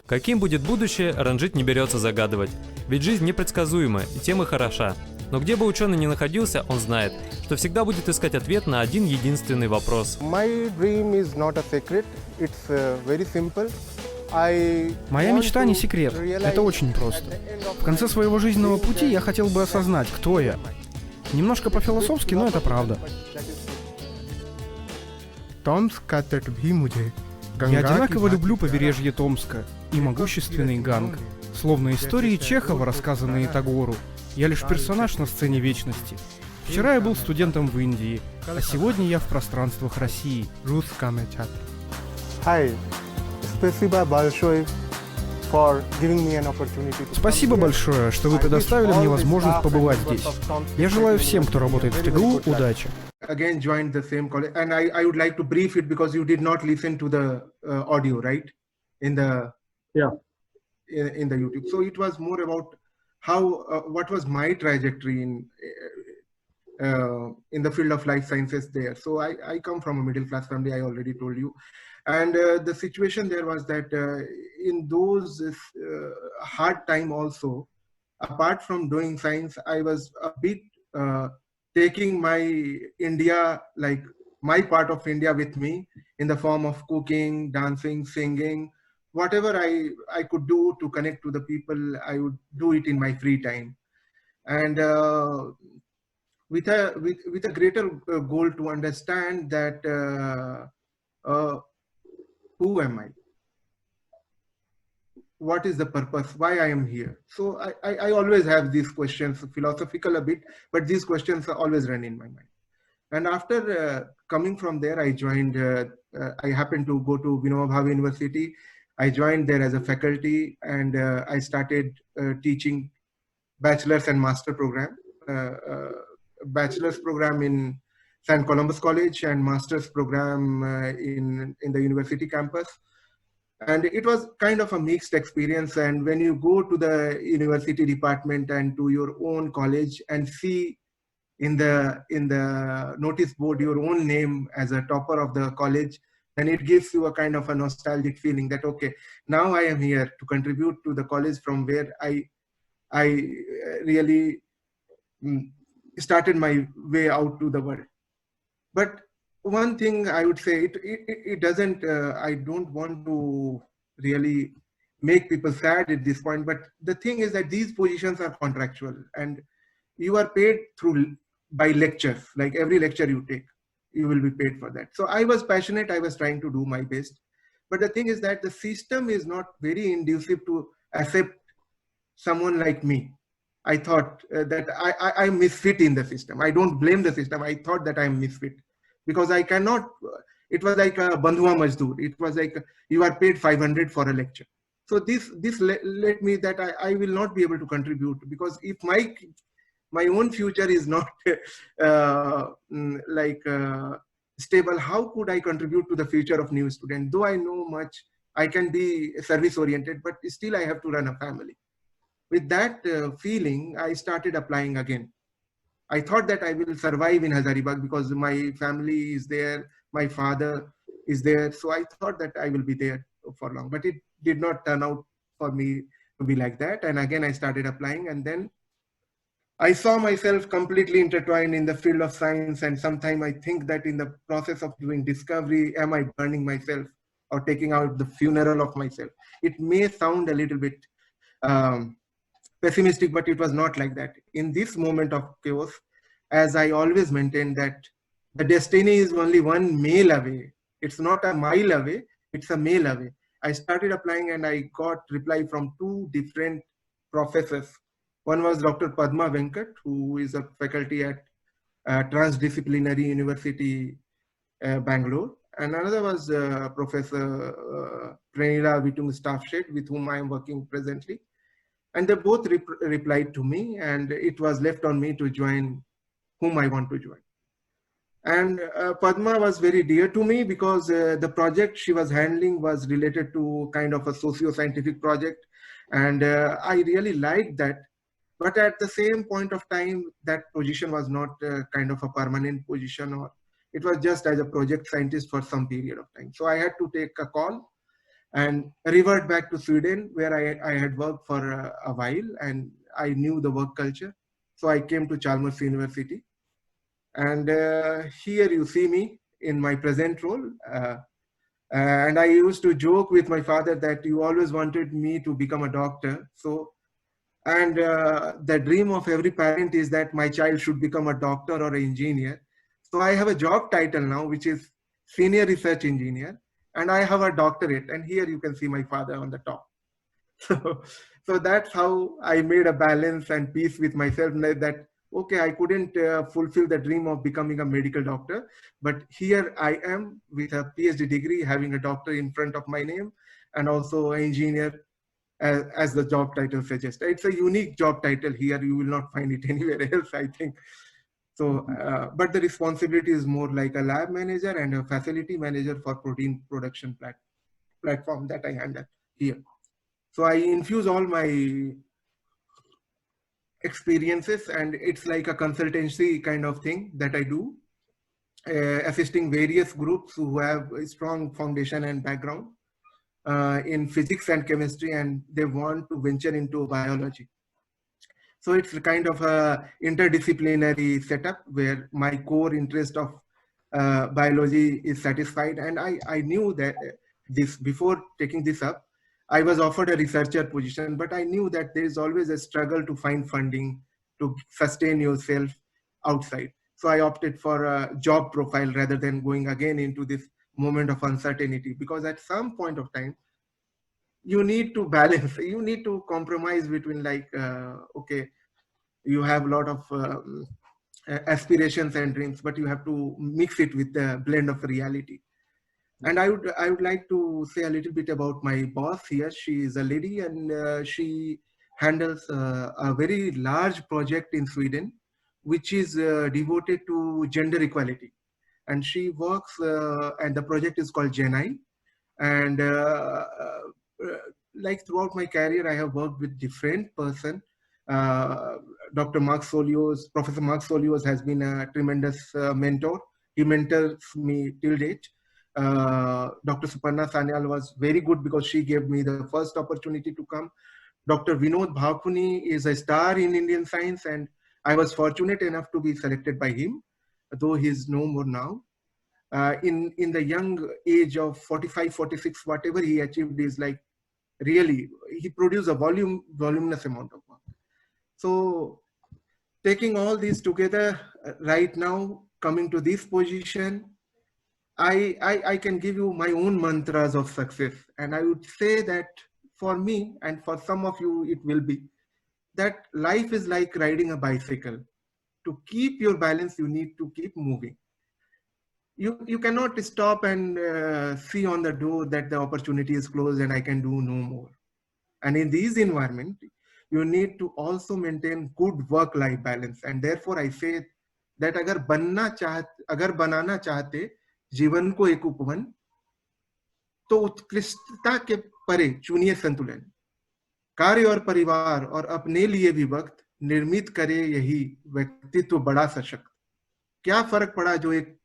Каким будет будущее, Ранджит не берется загадывать. Ведь жизнь непредсказуема, и тем и хороша. Но где бы ученый ни находился, он знает, что всегда будет искать ответ на один единственный вопрос. Моя мечта не секрет, это очень просто. В конце своего жизненного пути я хотел бы осознать, кто я. Немножко по-философски, но это правда. Я одинаково люблю побережье Томска и могущественный Ганг. Словно истории Чехова, рассказанные Тагору, я лишь персонаж на сцене вечности. Вчера я был студентом в Индии, а сегодня я в пространствах России. Спасибо большое, что вы предоставили мне возможность побывать здесь. Я желаю всем, кто работает в ТГУ, удачи. Again joined the same college, and I would like to brief it because you did not listen to the audio, right? In the YouTube. So it was more about how what was my trajectory in the field of life sciences there. So I come from a middle class family, I already told you, and the situation there was that in those hard time also, apart from doing science, I was a bit taking my India, like my part of India with me in the form of cooking, dancing, singing, whatever I could do to connect to the people, I would do it in my free time. And with a greater goal to understand that who am I? What is the purpose? Why I am here? So I always have these questions, philosophical a bit, but these questions always run in my mind. And after coming from there, I joined, I happened to go to Vinoba Bhave University. I joined there as a faculty, and I started teaching bachelor's and master program. Bachelor's program in St. Columbus College and master's program in the university campus. And it was kind of a mixed experience. And when you go to the university department and to your own college and see in the notice board your own name as a topper of the college, then it gives you a kind of a nostalgic feeling that, okay, now I am here to contribute to the college from where I really started my way out to the world. But one thing I would say, it doesn't, I don't want to really make people sad at this point, but the thing is that these positions are contractual and you are paid through by lectures, like every lecture you take, you will be paid for that. So I was passionate, I was trying to do my best. But the thing is that the system is not very inducive to accept someone like me. I thought that I misfit in the system. I don't blame the system. I thought that I'm misfit because I cannot, it was like a bandhua majdoor. It was like you are paid 500 for a lecture. So this let me that I will not be able to contribute, because if my own future is not stable, how could I contribute to the future of new students? Though I know much, I can be service oriented, but still I have to run a family. With that feeling, I started applying again. I thought that I will survive in Hazaribagh because my family is there, my father is there. So I thought that I will be there for long, but it did not turn out for me to be like that. And again, I started applying, and then I saw myself completely intertwined in the field of science. And sometimes I think that in the process of doing discovery, am I burning myself or taking out the funeral of myself? It may sound a little bit pessimistic, but it was not like that. In this moment of chaos, as I always maintain that the destiny is only one mail away. It's not a mile away, it's a mail away. I started applying and I got reply from two different professors. One was Dr. Padma Venkat, who is a faculty at Transdisciplinary University, Bangalore. And another was Professor Pranila Vitung Staffshed, with whom I am working presently. And they both replied to me, and it was left on me to join whom I want to join. And Padma was very dear to me because the project she was handling was related to kind of a socio-scientific project. And I really liked that. But at the same point of time, that position was not kind of a permanent position, or it was just as a project scientist for some period of time. So I had to take a call and revert back to Sweden, where I had worked for a while and I knew the work culture. So I came to Chalmers University. And here you see me in my present role. And I used to joke with my father that you always wanted me to become a doctor. So, and the dream of every parent is that my child should become a doctor or an engineer. So I have a job title now, which is Senior Research Engineer, and I have a doctorate. And here you can see my father on the top. So that's how I made a balance and peace with myself, that, okay, I couldn't fulfill the dream of becoming a medical doctor, but here I am with a PhD degree, having a doctor in front of my name, and also an engineer, as the job title suggests. It's a unique job title here. You will not find it anywhere else, I think. So, but the responsibility is more like a lab manager and a facility manager for protein production platform that I handle here. So I infuse all my experiences, and it's like a consultancy kind of thing that I do, assisting various groups who have a strong foundation and background in physics and chemistry, and they want to venture into biology. So it's a kind of a interdisciplinary setup where my core interest of biology is satisfied. And I knew that this, before taking this up, I was offered a researcher position, but I knew that there is always a struggle to find funding to sustain yourself outside. So I opted for a job profile rather than going again into this moment of uncertainty, because at some point of time, you need to balance, you need to compromise between like, okay, you have a lot of aspirations and dreams, but you have to mix it with the blend of reality. And I would like to say a little bit about my boss here. She is a lady, and she handles a very large project in Sweden, which is devoted to gender equality. And she works, and the project is called GenI. And like throughout my career, I have worked with different person. Dr. Mark Solios, Professor Mark Solios has been a tremendous mentor. He mentors me till date. Dr. Suparna Sanyal was very good because she gave me the first opportunity to come. Dr. Vinod Bhakuni is a star in Indian science, and I was fortunate enough to be selected by him, though he is no more now. In the young age of 45, 46, whatever he achieved is like, really, he produced a voluminous amount of work. So taking all these together, right now coming to this position, I can give you my own mantras of success. And I would say that for me and for some of you, it will be that life is like riding a bicycle. To keep your balance, you need to keep moving. You cannot stop and see on the door that the opportunity is closed and I can do no more. And in these environment, you need to also maintain good work-life balance. And therefore, I say that अगर बनाना चाहते जीवन को एक उपवन, तो उत्कृष्टता के परे चुनिए संतुलन. कार्य और परिवार और अपने लिए भी वक्त निर्मित करे, यही व्यक्तित्व बड़ा सशक्त. क्या फर्क पड़ा जो एक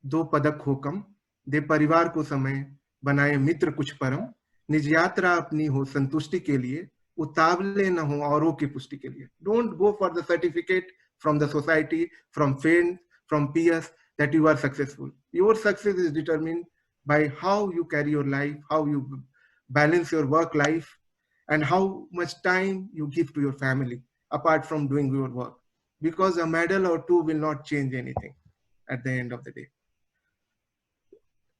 दो पदक हो कम, दे परिवार को समय, बनाए मित्र कुछ परम, निज यात्रा अपनी हो संतुष्टि के लिए, उतावले न हो औरों की पुष्टि के लिए. Don't go for the certificate from the society, from friends, from peers that you are successful. Your success is determined by how you carry your life, how you balance your work life, and how much time you give to your family apart from doing your work. Because a medal or two will not change anything at the end of the day.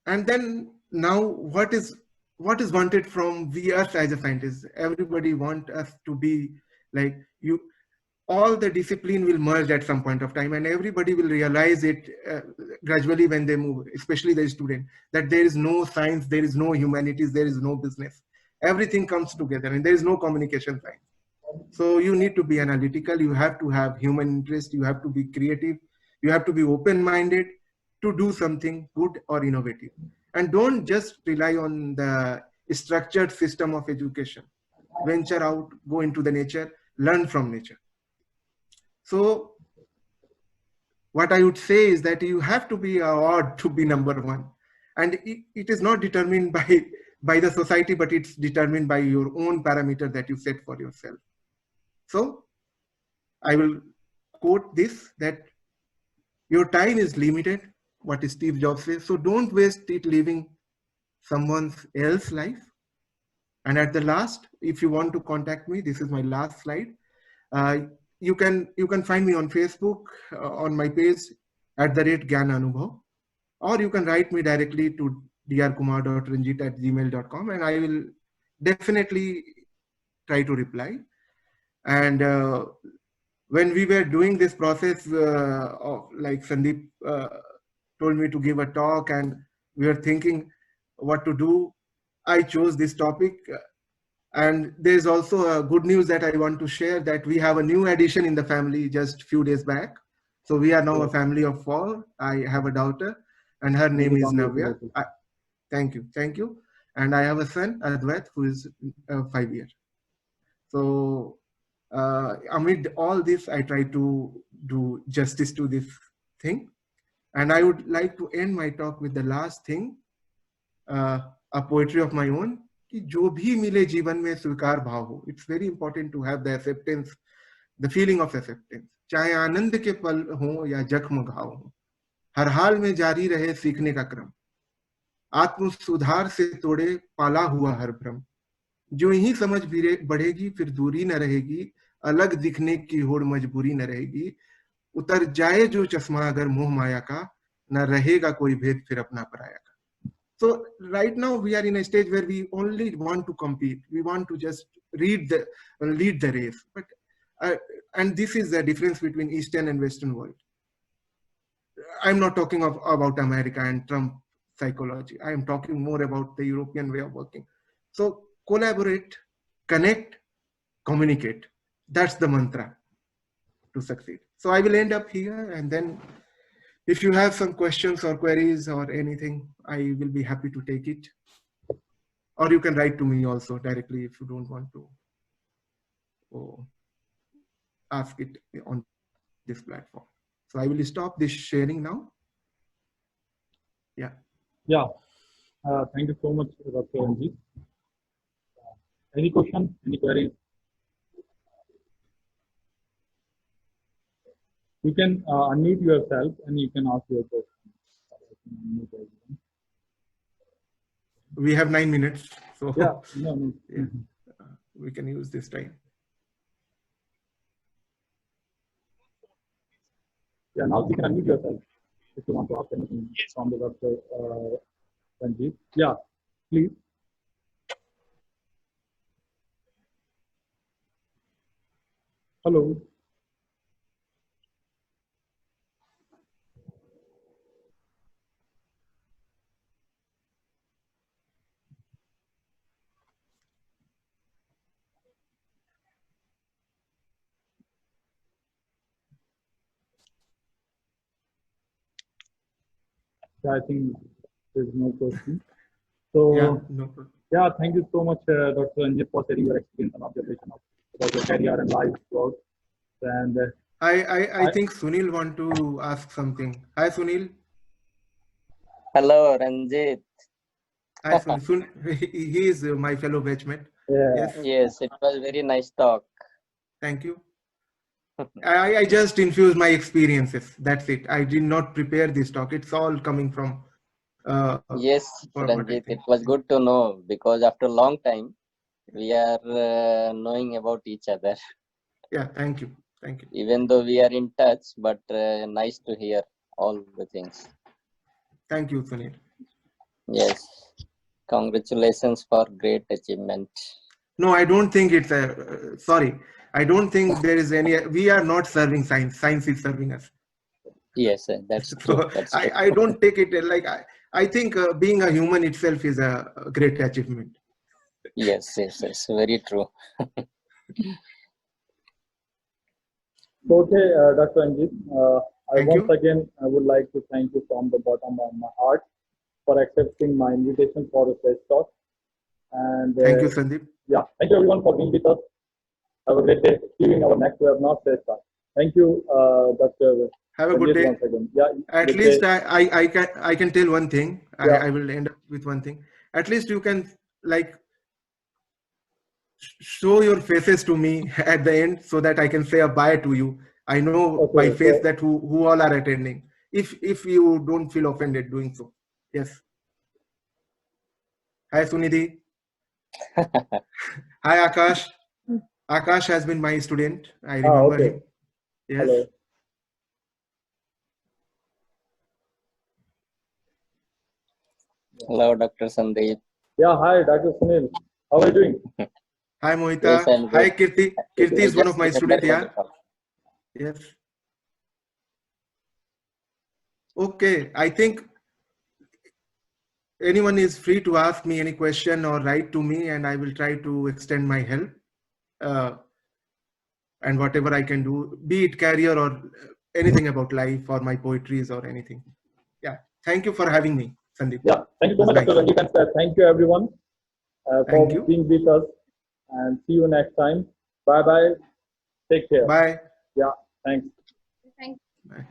And then now what is wanted from us as a scientist? Everybody want us to be like you. All the discipline will merge at some point of time, and everybody will realize it gradually when they move, especially the student, that there is no science, there is no humanities, there is no business. Everything comes together and there is no communication science. So you need to be analytical, you have to have human interest, you have to be creative, you have to be open-minded to do something good or innovative. And don't just rely on the structured system of education. Venture out, go into the nature, learn from nature. So what I would say is that you have to be award to be number one. And it is not determined by the society, but it's determined by your own parameter that you set for yourself. So I will quote this, that your time is limited, what Steve Jobs says. So don't waste it living someone else's life. And at the last, if you want to contact me, this is my last slide. You can find me on Facebook, on my page, @GyanAnubhav, or you can write me directly to drkumar.ranjit@gmail.com, and I will definitely try to reply. And when we were doing this process, like Sandeep told me to give a talk, and we were thinking what to do, I chose this topic. And there's also a good news that I want to share, that we have a new addition in the family just a few days back. So we are now a family of 4. I have a daughter and her name is Navya. Thank you. And I have a son, Advait, who is 5 years. So amid all this, I try to do justice to this thing. And I would like to end my talk with the last thing, a poetry of my own. कि जो भी मिले जीवन में स्वीकार भाव हो. It's very important to have the acceptance, the feeling of acceptance. चाहे आनंद के पल हो या जख्म घाव हो, हर हाल में जारी रहे सीखने का क्रम. आत्म सुधार से तोड़े पाला हुआ हर भ्रम. जो ही समझ बढ़ेगी फिर दूरी न रहेगी, अलग दिखने की होड़ मजबूरी न रहेगी. उतर जाए जो चश्मा अगर मोह माया का, न रहेगा कोई भेद फिर अपना पराया का. So right now we are in a stage where we only want to compete. We want to just lead the race. But and this is the difference between Eastern and Western world. I'm not talking about America and Trump psychology. I am talking more about the European way of working. So collaborate, connect, communicate. That's the mantra to succeed. So I will end up here, and then if you have some questions or queries or anything, I will be happy to take it. Or you can write to me also directly if you don't want to ask it on this platform. So I will stop this sharing now. Yeah. Yeah. Thank you so much, Dr. Ranjit. Any questions? Any queries? You can unmute yourself and you can ask your question. We have 9 minutes, so yeah, no. Yeah, we can use this time. Yeah, now you can unmute yourself if you want to ask anything from the Dr. Ranjit. Yeah, please. Hello. Yeah, I think there's no question. So, Yeah, no problem. yeah, thank you so much, Dr. Ranjit, for sharing your experience and observation about your career and life throughout. And I think Sunil want to ask something. Hi, Sunil. Hello, Ranjit. Hi, Sunil. He is my fellow batchmate. yeah, Yes, Yes, it was very nice talk. thank you. I just infused my experiences. That's it. I did not prepare this talk. It's all coming from Yes, for what I Ranjit, it think. was good to know because after a long time we are knowing about each other. Yeah, thank you. Thank you. Even though we are in touch, but nice to hear all the things. Thank you, Sunil. Yes, congratulations for great achievement. No, I don't think it's a, sorry. I don't think there is any, we are not serving science. Science is serving us. Yes, that's true. So That's true. I don't take it like, I think being a human itself is a great achievement. Yes, very true. okay, Dr. Ranjit, I Thank once you. again I would like to thank you from the bottom of my heart for accepting my invitation for the TED Talk. And Thank you, Sandeep. yeah, thank you everyone for being with us. Have a great day. See you in our next webinar, TED Talk. Thank you, Dr. Have a good Ranjit, day. once again. Yeah, At good least day. I can tell one thing. Yeah. I will end up with one thing. At least you can like show your faces to me at the end so that I can say a bye to you. I know by Okay, face so that who all are attending. If you don't feel offended doing so. Yes. Hi Sunidhi. Hi Akash. Akash has been my student. I remember okay. him. Yes. Hello. Hello, Dr. Sandeep. Yeah, hi, Dr. Sunil. How are you doing? Hi Mohita. Yes, I'm Hi good. Kirti. Kirti I is one of just my students. remembered Yeah. the call. Yes. Okay. I think anyone is free to ask me any question or write to me, and I will try to extend my help. And whatever I can do, be it career or anything about life or my poetries or anything. Yeah. Thank you for having me, Sandeep. Yeah, thank you so It was much, Dr. nice. Ranjit, and thank you everyone Thank for you. being with us. And see you next time. Bye bye. Take care. Bye. Yeah, thanks. Bye.